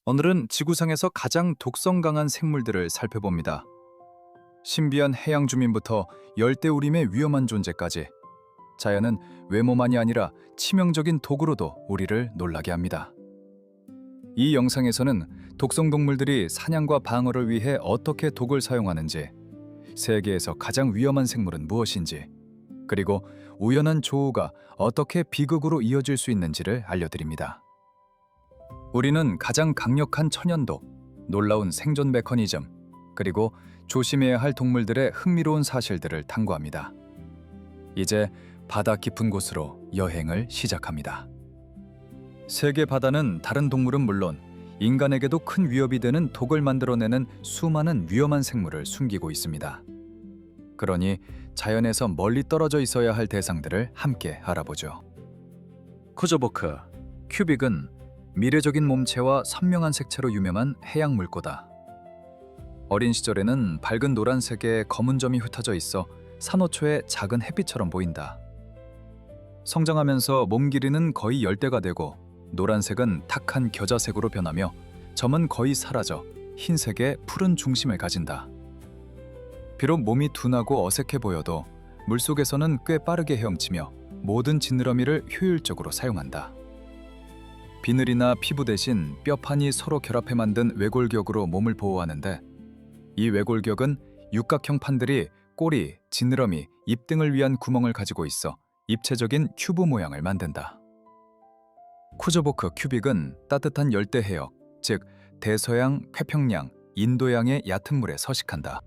오늘은 지구상에서 가장 독성 강한 생물들을 살펴봅니다. 신비한 해양 주민부터 열대우림의 위험한 존재까지 자연은 외모만이 아니라 치명적인 독으로도 우리를 놀라게 합니다. 이 영상에서는 독성 동물들이 사냥과 방어를 위해 어떻게 독을 사용하는지, 세계에서 가장 위험한 생물은 무엇인지, 그리고 우연한 조우가 어떻게 비극으로 이어질 수 있는지를 알려드립니다. 우리는 가장 강력한 천연독, 놀라운 생존 메커니즘, 그리고 조심해야 할 동물들의 흥미로운 사실들을 탐구합니다. 이제 바다 깊은 곳으로 여행을 시작합니다. 세계 바다는 다른 동물은 물론 인간에게도 큰 위협이 되는 독을 만들어내는 수많은 위험한 생물을 숨기고 있습니다. 그러니 자연에서 멀리 떨어져 있어야 할 대상들을 함께 알아보죠. 쿠조보크, 큐빅은 미래적인 몸체와 선명한 색채로 유명한 해양 물고다. 어린 시절에는 밝은 노란색에 검은 점이 흩어져 있어 산호초의 작은 햇빛처럼 보인다. 성장하면서 몸 길이는 거의 열대가 되고 노란색은 탁한 겨자색으로 변하며 점은 거의 사라져 흰색의 푸른 중심을 가진다. 비록 몸이 둔하고 어색해 보여도 물속에서는 꽤 빠르게 헤엄치며 모든 지느러미를 효율적으로 사용한다. 비늘이나 피부 대신 뼈판이 서로 결합해 만든 외골격으로 몸을 보호하는데, 이 외골격은 육각형 판들이 꼬리, 지느러미, 입 등을 위한 구멍을 가지고 있어 입체적인 큐브 모양을 만든다. 쿠조보크 큐빅은 따뜻한 열대 해역, 즉 대서양, 태평양, 인도양의 얕은 물에 서식한다.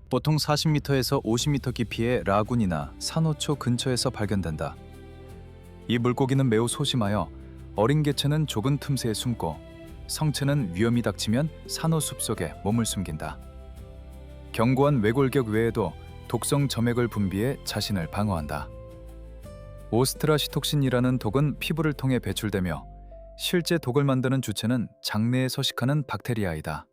보통 40m에서 50m 깊이의 라군이나 산호초 근처에서 발견된다. 이 물고기는 매우 소심하여 어린 개체는 좁은 틈새에 숨고 성체는 위험이 닥치면 산호 숲속에 몸을 숨긴다. 견고한 외골격 외에도 독성 점액을 분비해 자신을 방어한다. 오스트라시톡신이라는 독은 피부를 통해 배출되며 실제 독을 만드는 주체는 장내에 서식하는 박테리아이다.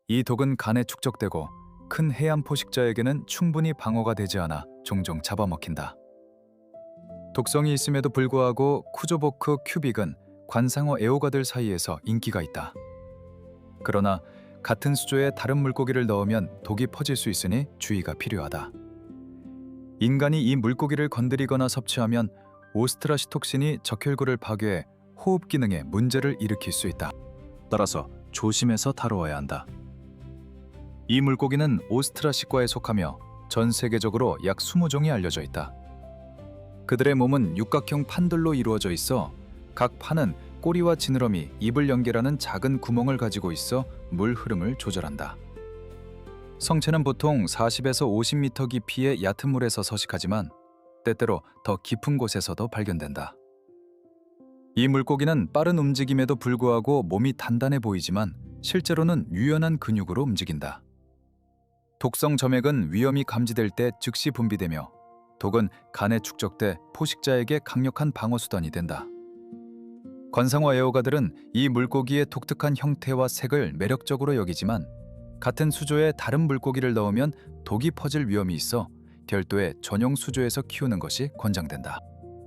이 독은 간에 축적되고 큰 해안 포식자에게는 충분히 방어가 되지 않아 종종 잡아먹힌다. 독성이 있음에도 불구하고 쿠조보크 큐빅은 관상어 애호가들 사이에서 인기가 있다. 그러나 같은 수조에 다른 물고기를 넣으면 독이 퍼질 수 있으니 주의가 필요하다. 인간이 이 물고기를 건드리거나 섭취하면 오스트라시톡신이 적혈구를 파괴해 호흡 기능에 문제를 일으킬 수 있다. 따라서 조심해서 다루어야 한다. 이 물고기는 오스트라시과에 속하며 전 세계적으로 약 20종이 알려져 있다. 그들의 몸은 육각형 판들로 이루어져 있어 각 판은 꼬리와 지느러미, 입을 연결하는 작은 구멍을 가지고 있어 물 흐름을 조절한다. 성체는 보통 40에서 50m 깊이의 얕은 물에서 서식하지만 때때로 더 깊은 곳에서도 발견된다. 이 물고기는 빠른 움직임에도 불구하고 몸이 단단해 보이지만 실제로는 유연한 근육으로 움직인다. 독성 점액은 위험이 감지될 때 즉시 분비되며 독은 간에 축적돼 포식자에게 강력한 방어 수단이 된다. 관상어 애호가들은 이 물고기의 독특한 형태와 색을 매력적으로 여기지만 같은 수조에 다른 물고기를 넣으면 독이 퍼질 위험이 있어 별도의 전용 수조에서 키우는 것이 권장된다.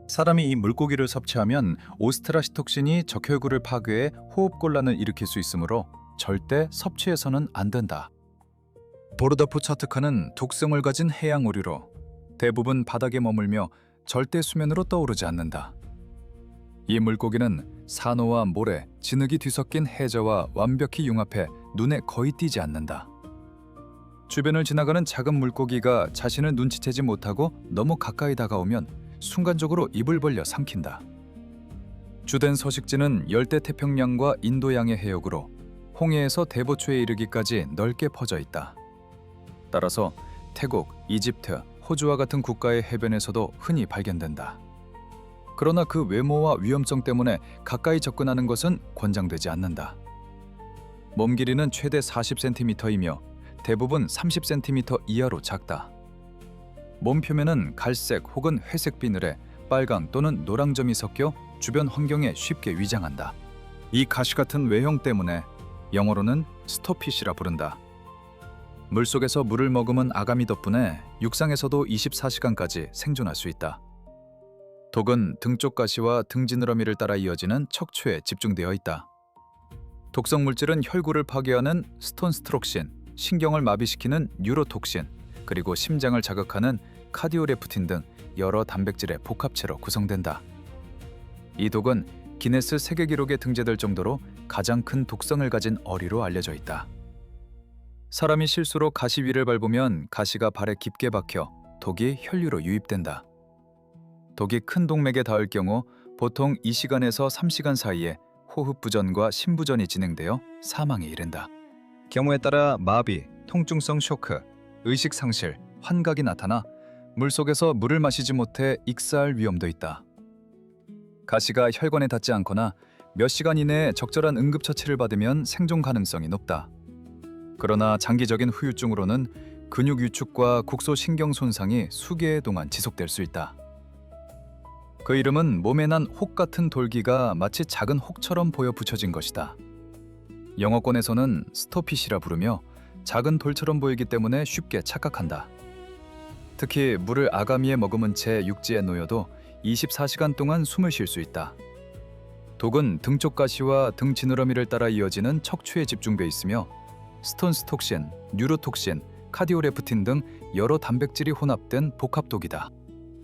사람이 이 물고기를 섭취하면 오스트라시톡신이 적혈구를 파괴해 호흡곤란을 일으킬 수 있으므로 절대 섭취해서는 안 된다. 보르더프차트카는 독성을 가진 해양 오리로 대부분 바닥에 머물며 절대 수면으로 떠오르지 않는다. 이 물고기는 산호와 모래, 진흙이 뒤섞인 해저와 완벽히 융합해 눈에 거의 띄지 않는다. 주변을 지나가는 작은 물고기가 자신을 눈치채지 못하고 너무 가까이 다가오면 순간적으로 입을 벌려 삼킨다. 주된 서식지는 열대 태평양과 인도양의 해역으로 홍해에서 대보초에 이르기까지 넓게 퍼져 있다. 따라서 태국, 이집트, 호주와 같은 국가의 해변에서도 흔히 발견된다. 그러나 그 외모와 위험성 때문에 가까이 접근하는 것은 권장되지 않는다. 몸 길이는 최대 40cm이며 대부분 30cm 이하로 작다. 몸 표면은 갈색 혹은 회색 비늘에 빨강 또는 노랑점이 섞여 주변 환경에 쉽게 위장한다. 이 가시 같은 외형 때문에 영어로는 스토피시라 부른다. 물속에서 물을 머금은 아가미 덕분에 육상에서도 24시간까지 생존할 수 있다. 독은 등 쪽 가시와 등 지느러미를 따라 이어지는 척추에 집중되어 있다. 독성 물질은 혈구를 파괴하는 스톤스트록신, 신경을 마비시키는 뉴로톡신, 그리고 심장을 자극하는 카디오레프틴 등 여러 단백질의 복합체로 구성된다. 이 독은 기네스 세계 기록에 등재될 정도로 가장 큰 독성을 가진 어리로 알려져 있다. 사람이 실수로 가시 위를 밟으면 가시가 발에 깊게 박혀 독이 혈류로 유입된다. 독이 큰 동맥에 닿을 경우 보통 2시간에서 3시간 사이에 호흡 부전과 심부전이 진행되어 사망에 이른다. 경우에 따라 마비, 통증성 쇼크, 의식 상실, 환각이 나타나 물속에서 물을 마시지 못해 익사할 위험도 있다. 가시가 혈관에 닿지 않거나 몇 시간 이내에 적절한 응급처치를 받으면 생존 가능성이 높다. 그러나 장기적인 후유증으로는 근육 위축과 국소신경 손상이 수개월 동안 지속될 수 있다. 그 이름은 몸에 난 혹 같은 돌기가 마치 작은 혹처럼 보여 붙여진 것이다. 영어권에서는 스토핏이라 부르며 작은 돌처럼 보이기 때문에 쉽게 착각한다. 특히 물을 아가미에 머금은 채 육지에 놓여도 24시간 동안 숨을 쉴 수 있다. 독은 등쪽 가시와 등 지느러미를 따라 이어지는 척추에 집중돼 있으며 스톤스톡신, 뉴로톡신, 카디오레프틴 등 여러 단백질이 혼합된 복합독이다.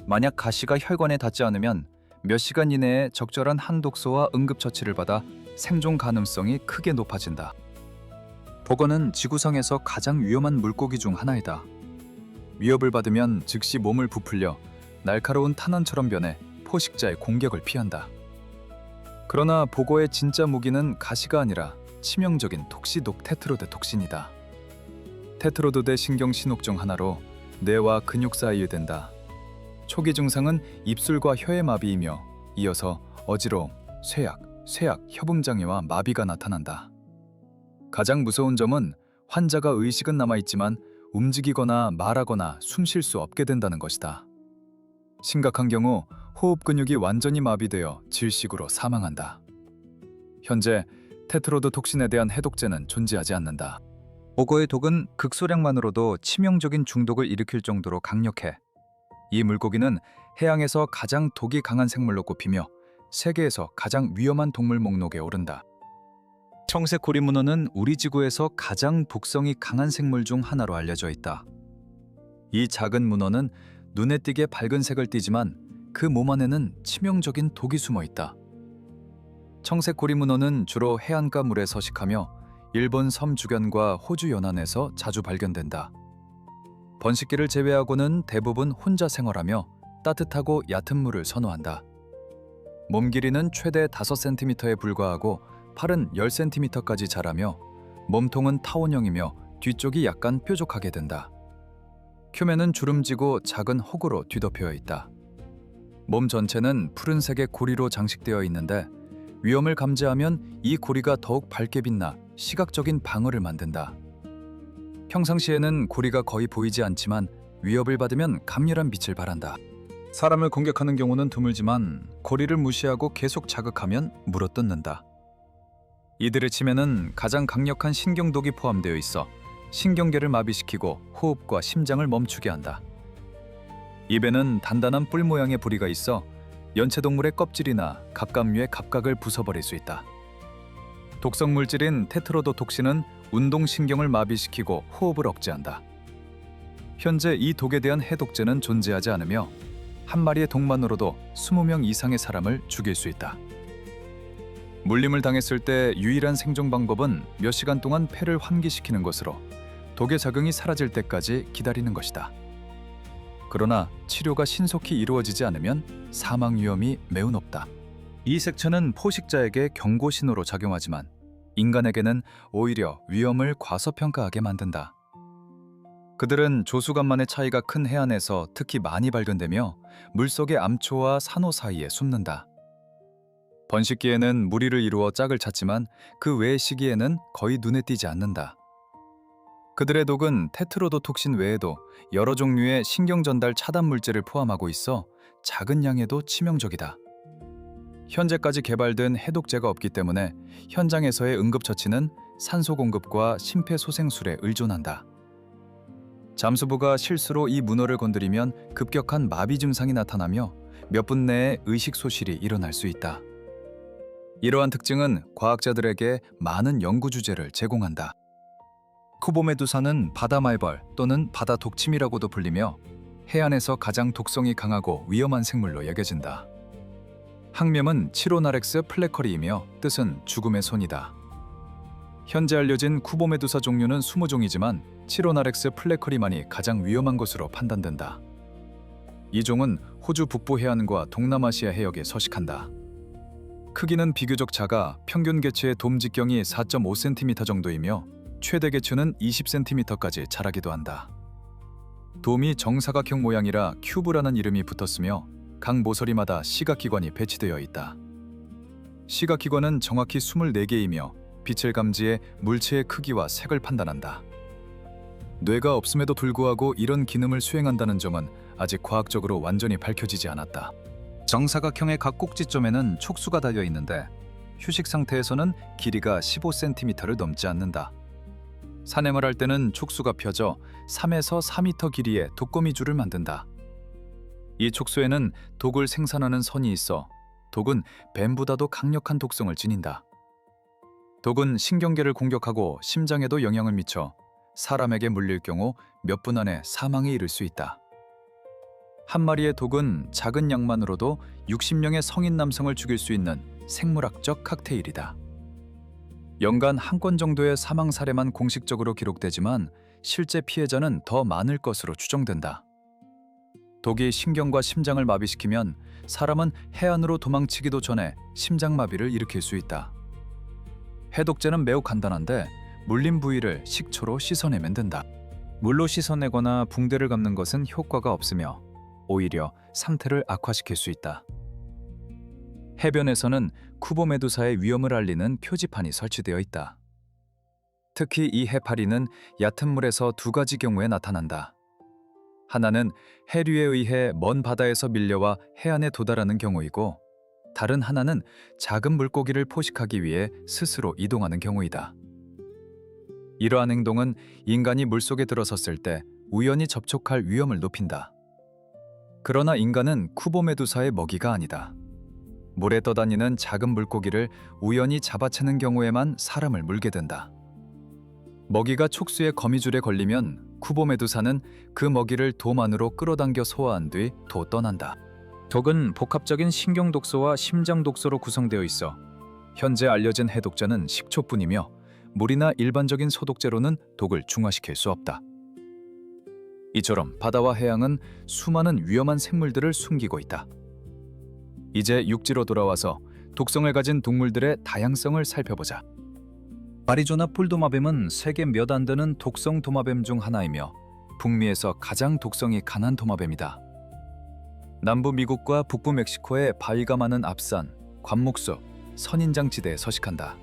만약 가시가 혈관에 닿지 않으면 몇 시간 이내에 적절한 한독소와 응급처치를 받아 생존 가능성이 크게 높아진다. 복어는 지구상에서 가장 위험한 물고기 중 하나이다. 위협을 받으면 즉시 몸을 부풀려 날카로운 탄환처럼 변해 포식자의 공격을 피한다. 그러나 복어의 진짜 무기는 가시가 아니라 치명적인 톡시독 테트로드 톡신이다. 테트로도드 신경 신호 중 하나로 뇌와 근육 사이에 된다. 초기 증상은 입술과 혀의 마비이며 이어서 어지러움, 쇠약, 혀붕장애와 마비가 나타난다. 가장 무서운 점은 환자가 의식은 남아있지만 움직이거나 말하거나 숨 쉴 수 없게 된다는 것이다. 심각한 경우 호흡 근육이 완전히 마비되어 질식으로 사망한다. 현재 테트로드 톡신에 대한 해독제는 존재하지 않는다. 복어의 독은 극소량만으로도 치명적인 중독을 일으킬 정도로 강력해 이 물고기는 해양에서 가장 독이 강한 생물로 꼽히며 세계에서 가장 위험한 동물 목록에 오른다. 청색고리 문어는 우리 지구에서 가장 독성이 강한 생물 중 하나로 알려져 있다. 이 작은 문어는 눈에 띄게 밝은 색을 띠지만 그 몸 안에는 치명적인 독이 숨어 있다. 청색고리 문어는 주로 해안가 물에 서식하며 일본 섬 주변과 호주 연안에서 자주 발견된다. 번식기를 제외하고는 대부분 혼자 생활하며 따뜻하고 얕은 물을 선호한다. 몸 길이는 최대 5cm에 불과하고 팔은 10cm까지 자라며 몸통은 타원형이며 뒤쪽이 약간 뾰족하게 된다. 표면은 주름지고 작은 혹으로 뒤덮여 있다. 몸 전체는 푸른색의 고리로 장식되어 있는데 위험을 감지하면 이 고리가 더욱 밝게 빛나 시각적인 방어를 만든다. 평상시에는 고리가 거의 보이지 않지만 위협을 받으면 강렬한 빛을 발한다. 사람을 공격하는 경우는 드물지만 고리를 무시하고 계속 자극하면 물어뜯는다. 이들의 침에는 가장 강력한 신경독이 포함되어 있어 신경계를 마비시키고 호흡과 심장을 멈추게 한다. 입에는 단단한 뿔 모양의 부리가 있어 연체동물의 껍질이나 갑각류의 갑각을 부숴버릴 수 있다. 독성 물질인 테트로도톡신은 운동신경을 마비시키고 호흡을 억제한다. 현재 이 독에 대한 해독제는 존재하지 않으며 한 마리의 독만으로도 20명 이상의 사람을 죽일 수 있다. 물림을 당했을 때 유일한 생존 방법은 몇 시간 동안 폐를 환기시키는 것으로 독의 작용이 사라질 때까지 기다리는 것이다. 그러나 치료가 신속히 이루어지지 않으면 사망 위험이 매우 높다. 이 색천은 포식자에게 경고 신호로 작용하지만 인간에게는 오히려 위험을 과소평가하게 만든다. 그들은 조수간만의 차이가 큰 해안에서 특히 많이 발견되며 물속의 암초와 산호 사이에 숨는다. 번식기에는 무리를 이루어 짝을 찾지만 그 외의 시기에는 거의 눈에 띄지 않는다. 그들의 독은 테트로도톡신 외에도 여러 종류의 신경전달 차단 물질을 포함하고 있어 작은 양에도 치명적이다. 현재까지 개발된 해독제가 없기 때문에 현장에서의 응급처치는 산소 공급과 심폐소생술에 의존한다. 잠수부가 실수로 이 문어를 건드리면 급격한 마비 증상이 나타나며 몇 분 내에 의식소실이 일어날 수 있다. 이러한 특징은 과학자들에게 많은 연구 주제를 제공한다. 쿠보메두사는 바다 말벌 또는 바다 독침이라고도 불리며 해안에서 가장 독성이 강하고 위험한 생물로 여겨진다. 학명은 치로나렉스 플래커리이며 뜻은 죽음의 손이다. 현재 알려진 쿠보메두사 종류는 20종이지만 치로나렉스 플래커리만이 가장 위험한 것으로 판단된다. 이 종은 호주 북부 해안과 동남아시아 해역에 서식한다. 크기는 비교적 작아 평균 개체의 돔 직경이 4.5cm 정도이며 최대 개체는 20cm까지 자라기도 한다. 돔이 정사각형 모양이라 큐브라는 이름이 붙었으며 각 모서리마다 시각기관이 배치되어 있다. 시각기관은 정확히 24개이며 빛을 감지해 물체의 크기와 색을 판단한다. 뇌가 없음에도 불구하고 이런 기능을 수행한다는 점은 아직 과학적으로 완전히 밝혀지지 않았다. 정사각형의 각 꼭지점에는 촉수가 달려 있는데 휴식 상태에서는 길이가 15cm를 넘지 않는다. 산행을 할 때는 촉수가 펴져 3에서 4m 길이의 독거미줄을 만든다. 이 촉수에는 독을 생산하는 선이 있어 독은 뱀보다도 강력한 독성을 지닌다. 독은 신경계를 공격하고 심장에도 영향을 미쳐 사람에게 물릴 경우 몇 분 안에 사망에 이를 수 있다. 한 마리의 독은 작은 양만으로도 60명의 성인 남성을 죽일 수 있는 생물학적 칵테일이다. 연간 한 건 정도의 사망 사례만 공식적으로 기록되지만 실제 피해자는 더 많을 것으로 추정된다. 독이 신경과 심장을 마비시키면 사람은 해안으로 도망치기도 전에 심장마비를 일으킬 수 있다. 해독제는 매우 간단한데 물린 부위를 식초로 씻어내면 된다. 물로 씻어내거나 붕대를 감는 것은 효과가 없으며 오히려 상태를 악화시킬 수 있다. 해변에서는 쿠보메두사의 위험을 알리는 표지판이 설치되어 있다. 특히 이 해파리는 얕은 물에서 두 가지 경우에 나타난다. 하나는 해류에 의해 먼 바다에서 밀려와 해안에 도달하는 경우이고 다른 하나는 작은 물고기를 포식하기 위해 스스로 이동하는 경우이다. 이러한 행동은 인간이 물속에 들어섰을 때 우연히 접촉할 위험을 높인다. 그러나 인간은 쿠보메두사의 먹이가 아니다. 물에 떠다니는 작은 물고기를 우연히 잡아채는 경우에만 사람을 물게 된다. 먹이가 촉수의 거미줄에 걸리면 쿠보메두사는 그 먹이를 돔 안으로 끌어당겨 소화한 뒤 도 떠난다. 독은 복합적인 신경 독소와 심장 독소로 구성되어 있어 현재 알려진 해독제는 식초뿐이며 물이나 일반적인 소독제로는 독을 중화시킬 수 없다. 이처럼 바다와 해양은 수많은 위험한 생물들을 숨기고 있다. 이제 육지로 돌아와서 독성을 가진 동물들의 다양성을 살펴보자. 아리조나 뿔도마뱀은 세계 몇 안 되는 독성 도마뱀 중 하나이며 북미에서 가장 독성이 강한 도마뱀이다. 남부 미국과 북부 멕시코의 바위가 많은 앞산, 관목숲, 선인장지대에 서식한다.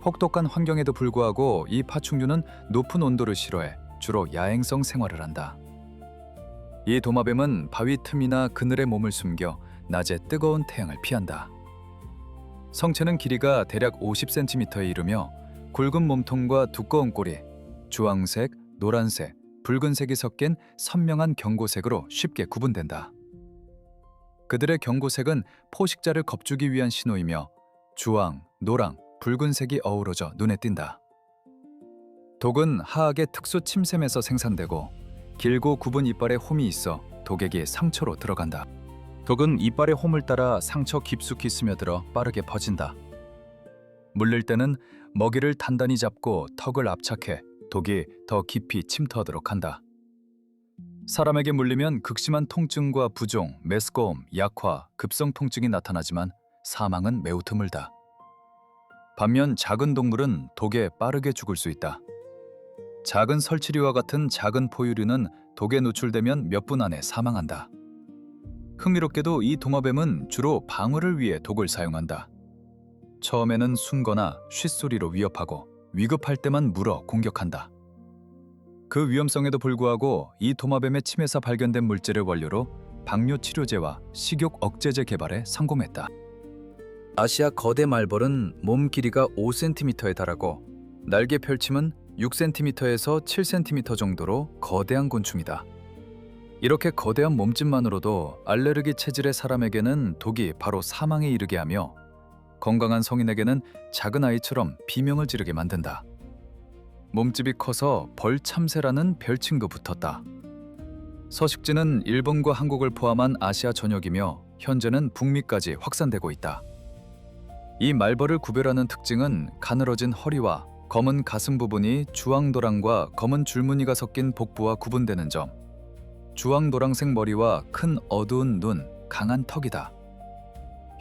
혹독한 환경에도 불구하고 이 파충류는 높은 온도를 싫어해 주로 야행성 생활을 한다. 이 도마뱀은 바위 틈이나 그늘에 몸을 숨겨 낮에 뜨거운 태양을 피한다. 성체는 길이가 대략 50cm에 이르며 굵은 몸통과 두꺼운 꼬리, 주황색, 노란색, 붉은색이 섞인 선명한 경고색으로 쉽게 구분된다. 그들의 경고색은 포식자를 겁주기 위한 신호이며 주황, 노랑, 붉은색이 어우러져 눈에 띈다. 독은 하악의 특수 침샘에서 생산되고 길고 굽은 이빨에 홈이 있어 독에게 상처로 들어간다. 독은 이빨의 홈을 따라 상처 깊숙이 스며들어 빠르게 퍼진다. 물릴 때는 먹이를 단단히 잡고 턱을 압착해 독이 더 깊이 침투하도록 한다. 사람에게 물리면 극심한 통증과 부종, 메스꺼움, 약화, 급성 통증이 나타나지만 사망은 매우 드물다. 반면 작은 동물은 독에 빠르게 죽을 수 있다. 작은 설치류와 같은 작은 포유류는 독에 노출되면 몇 분 안에 사망한다. 흥미롭게도 이 도마뱀은 주로 방어를 위해 독을 사용한다. 처음에는 숨거나 쉿소리로 위협하고 위급할 때만 물어 공격한다. 그 위험성에도 불구하고 이 도마뱀의 침에서 발견된 물질을 원료로 방뇨 치료제와 식욕 억제제 개발에 성공했다. 아시아 거대 말벌은 몸 길이가 5cm에 달하고 날개 펼침은 6cm에서 7cm 정도로 거대한 곤충이다. 이렇게 거대한 몸집만으로도 알레르기 체질의 사람에게는 독이 바로 사망에 이르게 하며 건강한 성인에게는 작은 아이처럼 비명을 지르게 만든다. 몸집이 커서 벌참새라는 별칭도 붙었다. 서식지는 일본과 한국을 포함한 아시아 전역이며 현재는 북미까지 확산되고 있다. 이 말벌을 구별하는 특징은 가늘어진 허리와 검은 가슴 부분이 주황도랑과 검은 줄무늬가 섞인 복부와 구분되는 점, 주황노랑색 머리와 큰 어두운 눈, 강한 턱이다.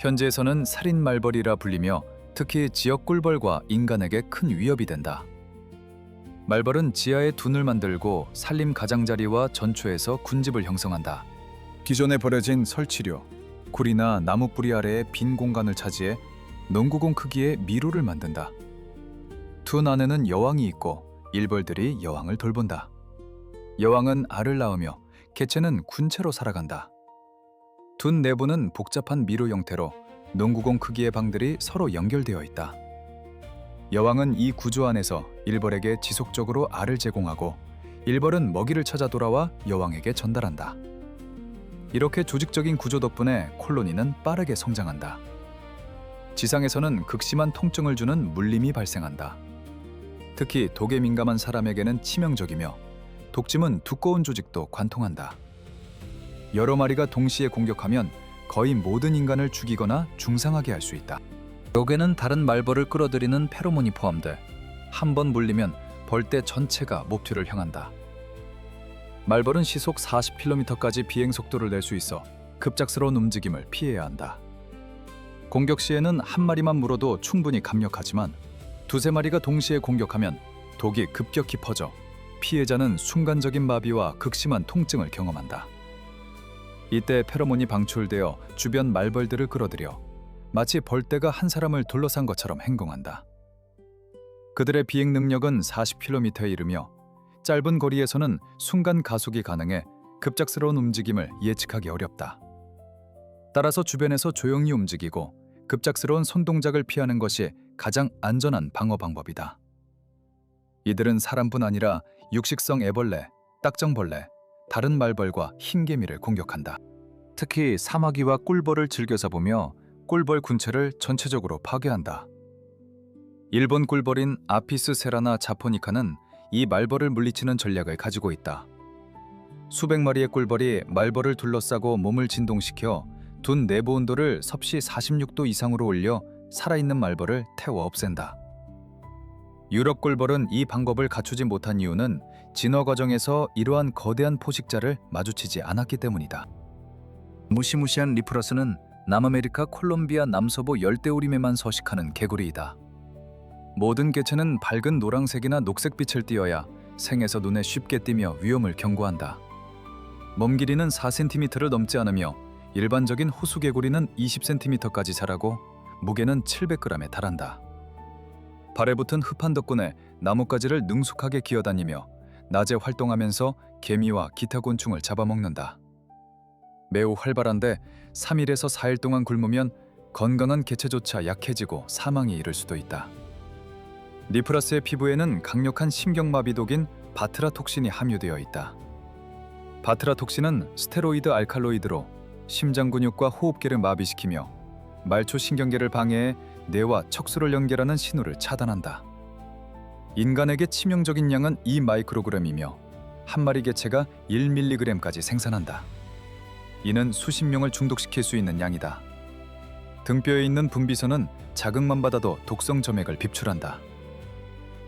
현지에서는 살인 말벌이라 불리며 특히 지역 꿀벌과 인간에게 큰 위협이 된다. 말벌은 지하에 둔을 만들고 산림 가장자리와 전초에서 군집을 형성한다. 기존에 버려진 설치류, 굴이나 나무 뿌리 아래에 빈 공간을 차지해 농구공 크기의 미로를 만든다. 둔 안에는 여왕이 있고 일벌들이 여왕을 돌본다. 여왕은 알을 낳으며 개체는 군체로 살아간다. 둔 내부는 복잡한 미로 형태로 농구공 크기의 방들이 서로 연결되어 있다. 여왕은 이 구조 안에서 일벌에게 지속적으로 알을 제공하고 일벌은 먹이를 찾아 돌아와 여왕에게 전달한다. 이렇게 조직적인 구조 덕분에 콜로니는 빠르게 성장한다. 지상에서는 극심한 통증을 주는 물림이 발생한다. 특히 독에 민감한 사람에게는 치명적이며 독침은 두꺼운 조직도 관통한다. 여러 마리가 동시에 공격하면 거의 모든 인간을 죽이거나 중상하게 할 수 있다. 독에는 다른 말벌을 끌어들이는 페로몬이 포함돼 한 번 물리면 벌떼 전체가 목표를 향한다. 말벌은 시속 40km까지 비행 속도를 낼 수 있어 급작스러운 움직임을 피해야 한다. 공격 시에는 한 마리만 물어도 충분히 강력하지만 두세 마리가 동시에 공격하면 독이 급격히 퍼져 피해자는 순간적인 마비와 극심한 통증을 경험한다. 이때 페로몬이 방출되어 주변 말벌들을 끌어들여 마치 벌떼가 한 사람을 둘러싼 것처럼 행동한다. 그들의 비행 능력은 40km에 이르며 짧은 거리에서는 순간 가속이 가능해 급작스러운 움직임을 예측하기 어렵다. 따라서 주변에서 조용히 움직이고 급작스러운 손동작을 피하는 것이 가장 안전한 방어 방법이다. 이들은 사람뿐 아니라 육식성 애벌레, 딱정벌레, 다른 말벌과 흰개미를 공격한다. 특히 사마귀와 꿀벌을 즐겨 잡으며 꿀벌 군체를 전체적으로 파괴한다. 일본 꿀벌인 아피스 세라나 자포니카는 이 말벌을 물리치는 전략을 가지고 있다. 수백 마리의 꿀벌이 말벌을 둘러싸고 몸을 진동시켜 둔 내부 온도를 섭씨 46도 이상으로 올려 살아있는 말벌을 태워 없앤다. 유럽 꿀벌은 이 방법을 갖추지 못한 이유는 진화 과정에서 이러한 거대한 포식자를 마주치지 않았기 때문이다. 무시무시한 리프러스는 남아메리카 콜롬비아 남서부 열대우림에만 서식하는 개구리이다. 모든 개체는 밝은 노란색이나 녹색빛을 띠어야 생에서 눈에 쉽게 띄며 위험을 경고한다. 몸 길이는 4cm를 넘지 않으며 일반적인 호수개구리는 20cm까지 자라고 무게는 700g에 달한다. 발에 붙은 흡한 덕분에 나뭇가지를 능숙하게 기어다니며 낮에 활동하면서 개미와 기타 곤충을 잡아먹는다. 매우 활발한데 3일에서 4일 동안 굶으면 건강한 개체조차 약해지고 사망에 이를 수도 있다. 리프라스의 피부에는 강력한 심경마비독인 바트라톡신이 함유되어 있다. 바트라톡신은 스테로이드 알칼로이드로 심장 근육과 호흡기를 마비시키며 말초 신경계를 방해해 뇌와 척수를 연결하는 신호를 차단한다. 인간에게 치명적인 양은 2마이크로그램이며 한 마리 개체가 1mg까지 생산한다. 이는 수십 명을 중독시킬 수 있는 양이다. 등뼈에 있는 분비선은 자극만 받아도 독성 점액을 배출한다.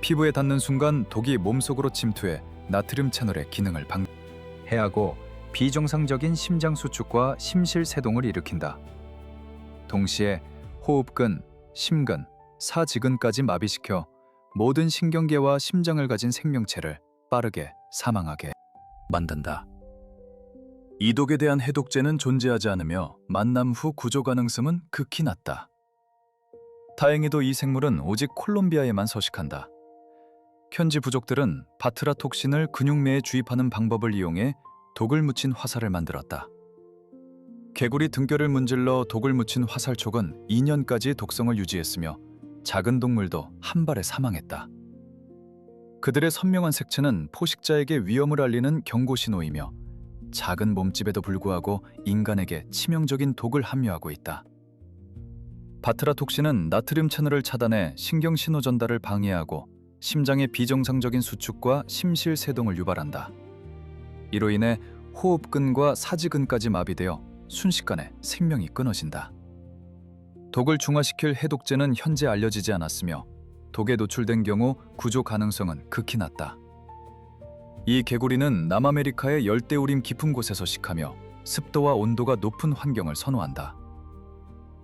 피부에 닿는 순간 독이 몸속으로 침투해 나트륨 채널의 기능을 방해하고 비정상적인 심장 수축과 심실세동을 일으킨다. 동시에 호흡근, 심근, 사지근까지 마비시켜 모든 신경계와 심장을 가진 생명체를 빠르게 사망하게 만든다. 이 독에 대한 해독제는 존재하지 않으며 만남 후 구조 가능성은 극히 낮다. 다행히도 이 생물은 오직 콜롬비아에만 서식한다. 현지 부족들은 바트라톡신을 근육내에 주입하는 방법을 이용해 독을 묻힌 화살을 만들었다. 개구리 등뼈를 문질러 독을 묻힌 화살촉은 2년까지 독성을 유지했으며 작은 동물도 한 발에 사망했다. 그들의 선명한 색채는 포식자에게 위험을 알리는 경고 신호이며 작은 몸집에도 불구하고 인간에게 치명적인 독을 함유하고 있다. 바트라톡신은 나트륨 채널을 차단해 신경 신호 전달을 방해하고 심장의 비정상적인 수축과 심실세동을 유발한다. 이로 인해 호흡근과 사지근까지 마비되어 순식간에 생명이 끊어진다. 독을 중화시킬 해독제는 현재 알려지지 않았으며 독에 노출된 경우 구조 가능성은 극히 낮다. 이 개구리는 남아메리카의 열대우림 깊은 곳에서 식하며 습도와 온도가 높은 환경을 선호한다.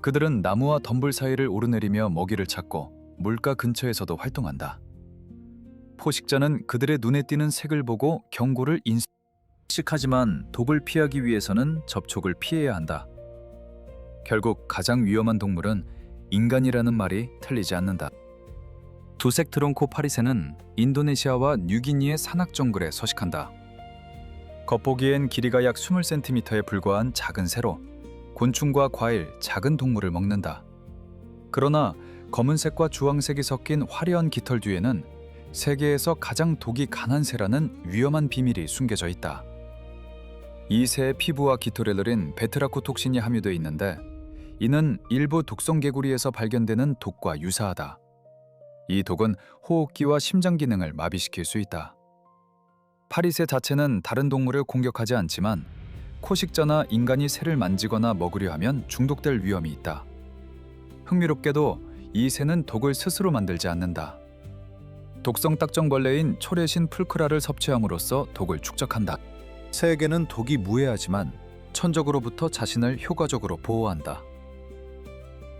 그들은 나무와 덤불 사이를 오르내리며 먹이를 찾고 물가 근처에서도 활동한다. 포식자는 그들의 눈에 띄는 색을 보고 경고를 인식하지만 독을 피하기 위해서는 접촉을 피해야 한다. 결국 가장 위험한 동물은 인간이라는 말이 틀리지 않는다. 두색 트롱코 파리새는 인도네시아와 뉴기니의 산악 정글에 서식한다. 겉보기엔 길이가 약 20cm에 불과한 작은 새로 곤충과 과일, 작은 동물을 먹는다. 그러나 검은색과 주황색이 섞인 화려한 깃털 뒤에는 세계에서 가장 독이 강한 새라는 위험한 비밀이 숨겨져 있다. 이 새의 피부와 깃털에 들인 베트라코톡신이 함유되어 있는데 이는 일부 독성 개구리에서 발견되는 독과 유사하다. 이 독은 호흡기와 심장 기능을 마비시킬 수 있다. 파리새 자체는 다른 동물을 공격하지 않지만 포식자나 인간이 새를 만지거나 먹으려 하면 중독될 위험이 있다. 흥미롭게도 이 새는 독을 스스로 만들지 않는다. 독성 딱정벌레인 초레신 풀크라를 섭취함으로써 독을 축적한다. 새에게는 독이 무해하지만 천적으로부터 자신을 효과적으로 보호한다.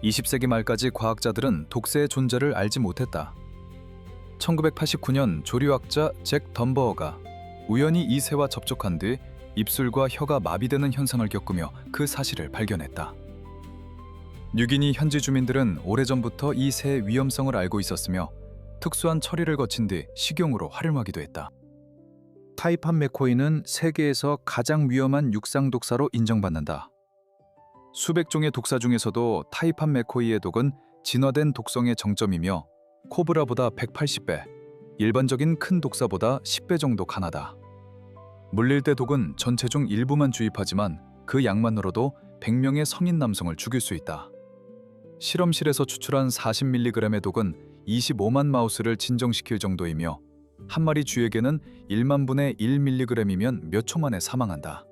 20세기 말까지 과학자들은 독새의 존재를 알지 못했다. 1989년 조류학자 잭 덤버어가 우연히 이 새와 접촉한 뒤 입술과 혀가 마비되는 현상을 겪으며 그 사실을 발견했다. 뉴기니 현지 주민들은 오래전부터 이 새의 위험성을 알고 있었으며 특수한 처리를 거친 뒤 식용으로 활용하기도 했다. 타이판 메코이는 세계에서 가장 위험한 육상 독사로 인정받는다. 수백 종의 독사 중에서도 타이판 메코이의 독은 진화된 독성의 정점이며 코브라보다 180배, 일반적인 큰 독사보다 10배 정도 강하다. 물릴 때 독은 전체 중 일부만 주입하지만 그 양만으로도 100명의 성인 남성을 죽일 수 있다. 실험실에서 추출한 40mg의 독은 25만 마우스를 진정시킬 정도이며 한 마리 쥐에게는 1만 분의 1mg이면 몇 초 만에 사망한다.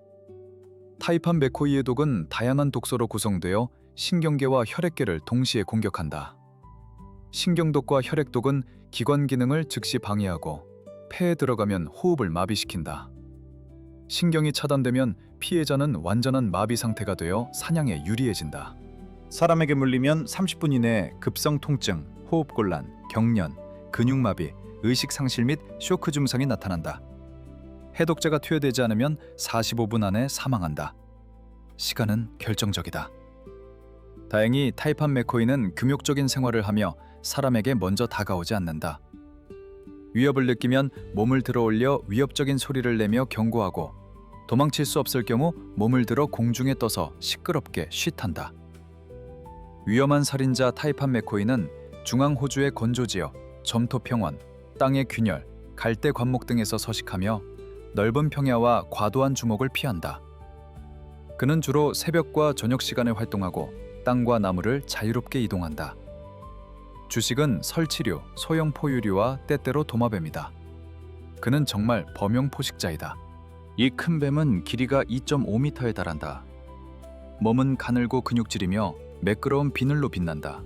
타이판 메코이의 독은 다양한 독소로 구성되어 신경계와 혈액계를 동시에 공격한다. 신경독과 혈액독은 기관 기능을 즉시 방해하고 폐에 들어가면 호흡을 마비시킨다. 신경이 차단되면 피해자는 완전한 마비 상태가 되어 사냥에 유리해진다. 사람에게 물리면 30분 이내에 급성 통증, 호흡곤란, 경련, 근육마비, 의식상실 및 쇼크 증상이 나타난다. 해독제가 투여되지 않으면 45분 안에 사망한다. 시간은 결정적이다. 다행히 타이판 메코이는 금욕적인 생활을 하며 사람에게 먼저 다가오지 않는다. 위협을 느끼면 몸을 들어 올려 위협적인 소리를 내며 경고하고 도망칠 수 없을 경우 몸을 들어 공중에 떠서 시끄럽게 쉿한다. 위험한 살인자 타이판 메코이는 중앙 호주의 건조지역, 점토평원, 땅의 균열, 갈대 관목 등에서 서식하며 넓은 평야와 과도한 주목을 피한다. 그는 주로 새벽과 저녁 시간에 활동하고 땅과 나무를 자유롭게 이동한다. 주식은 설치류, 소형 포유류와 때때로 도마뱀이다. 그는 정말 범용 포식자이다. 이 큰 뱀은 길이가 2.5m에 달한다. 몸은 가늘고 근육질이며 매끄러운 비늘로 빛난다.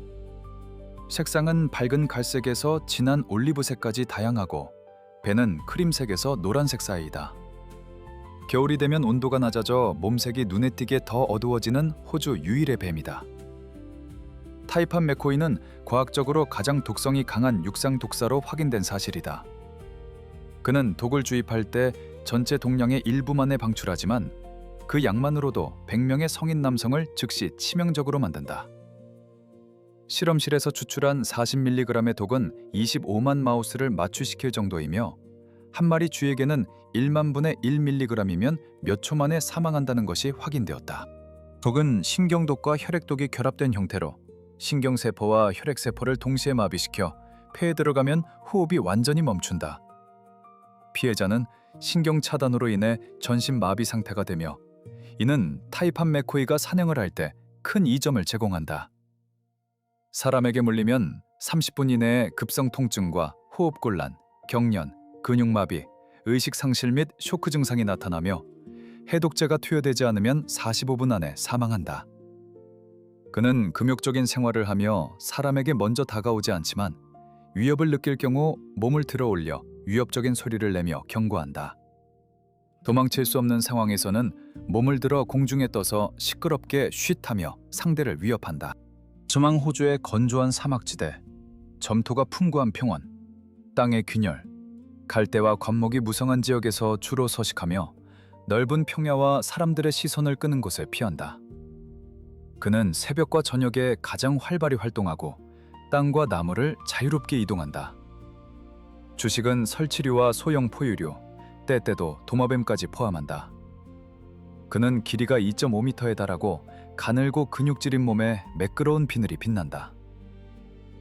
색상은 밝은 갈색에서 진한 올리브색까지 다양하고 배는 크림색에서 노란색 사이이다. 겨울이 되면 온도가 낮아져 몸색이 눈에 띄게 더 어두워지는 호주 유일의 뱀이다. 타이판 메코이는 과학적으로 가장 독성이 강한 육상 독사로 확인된 사실이다. 그는 독을 주입할 때 전체 독량의 일부만에 방출하지만 그 양만으로도 100명의 성인 남성을 즉시 치명적으로 만든다. 실험실에서 추출한 40mg의 독은 25만 마우스를 마취시킬 정도이며 한 마리 쥐에게는 1만 분의 1mg이면 몇 초 만에 사망한다는 것이 확인되었다. 독은 신경독과 혈액독이 결합된 형태로 신경세포와 혈액세포를 동시에 마비시켜 폐에 들어가면 호흡이 완전히 멈춘다. 피해자는 신경 차단으로 인해 전신 마비 상태가 되며 이는 타이판 메코이가 사냥을 할 때 큰 이점을 제공한다. 사람에게 물리면 30분 이내에 급성 통증과 호흡곤란, 경련, 근육마비, 의식상실 및 쇼크 증상이 나타나며 해독제가 투여되지 않으면 45분 안에 사망한다. 그는 금욕적인 생활을 하며 사람에게 먼저 다가오지 않지만 위협을 느낄 경우 몸을 들어 올려 위협적인 소리를 내며 경고한다. 도망칠 수 없는 상황에서는 몸을 들어 공중에 떠서 시끄럽게 쉿하며 상대를 위협한다. 저망 호주의 건조한 사막지대, 점토가 풍부한 평원, 땅의 균열, 갈대와 관목이 무성한 지역에서 주로 서식하며 넓은 평야와 사람들의 시선을 끄는 곳에 피한다. 그는 새벽과 저녁에 가장 활발히 활동하고 땅과 나무를 자유롭게 이동한다. 주식은 설치류와 소형 포유류, 때때도 도마뱀까지 포함한다. 그는 길이가 2.5m에 달하고 가늘고 근육질인 몸에 매끄러운 비늘이 빛난다.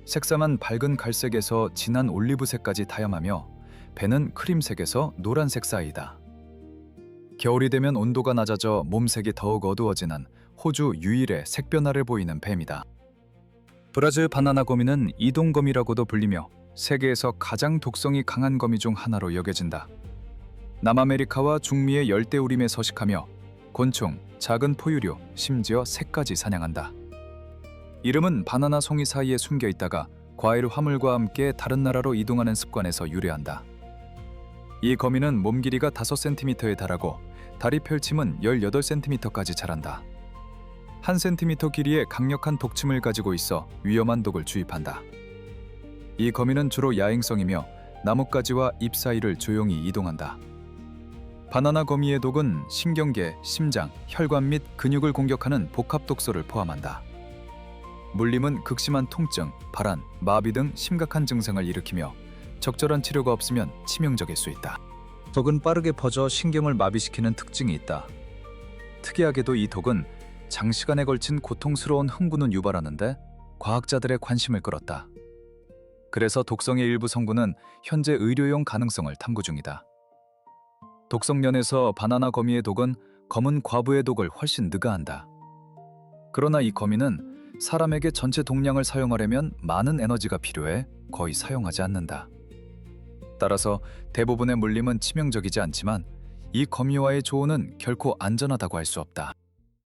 색상은 밝은 갈색에서 진한 올리브색까지 다양하며 배는 크림색에서 노란색 사이다. 겨울이 되면 온도가 낮아져 몸색이 더욱 어두워지는 호주 유일의 색변화를 보이는 뱀이다. 브라질 바나나 거미는 이동거미라고도 불리며 세계에서 가장 독성이 강한 거미 중 하나로 여겨진다. 남아메리카와 중미의 열대우림에 서식하며 곤충, 작은 포유류, 심지어 새까지 사냥한다. 이름은 바나나 송이 사이에 숨겨 있다가 과일 화물과 함께 다른 나라로 이동하는 습관에서 유래한다. 이 거미는 몸 길이가 5cm에 달하고 다리 펼침은 18cm까지 자란다. 1cm 길이의 강력한 독침을 가지고 있어 위험한 독을 주입한다. 이 거미는 주로 야행성이며 나뭇가지와 잎 사이를 조용히 이동한다. 바나나 거미의 독은 신경계, 심장, 혈관 및 근육을 공격하는 복합 독소를 포함한다. 물림은 극심한 통증, 발한, 마비 등 심각한 증상을 일으키며 적절한 치료가 없으면 치명적일 수 있다. 독은 빠르게 퍼져 신경을 마비시키는 특징이 있다. 특이하게도 이 독은 장시간에 걸친 고통스러운 흥분은 유발하는데 과학자들의 관심을 끌었다. 그래서 독성의 일부 성분은 현재 의료용 가능성을 탐구 중이다. 독성면에서 바나나 거미의 독은 검은 과부의 독을 훨씬 능가한다. 그러나 이 거미는 사람에게 전체 독량을 사용하려면 많은 에너지가 필요해 거의 사용하지 않는다. 따라서 대부분의 물림은 치명적이지 않지만 이 거미와의 조언은 결코 안전하다고 할 수 없다.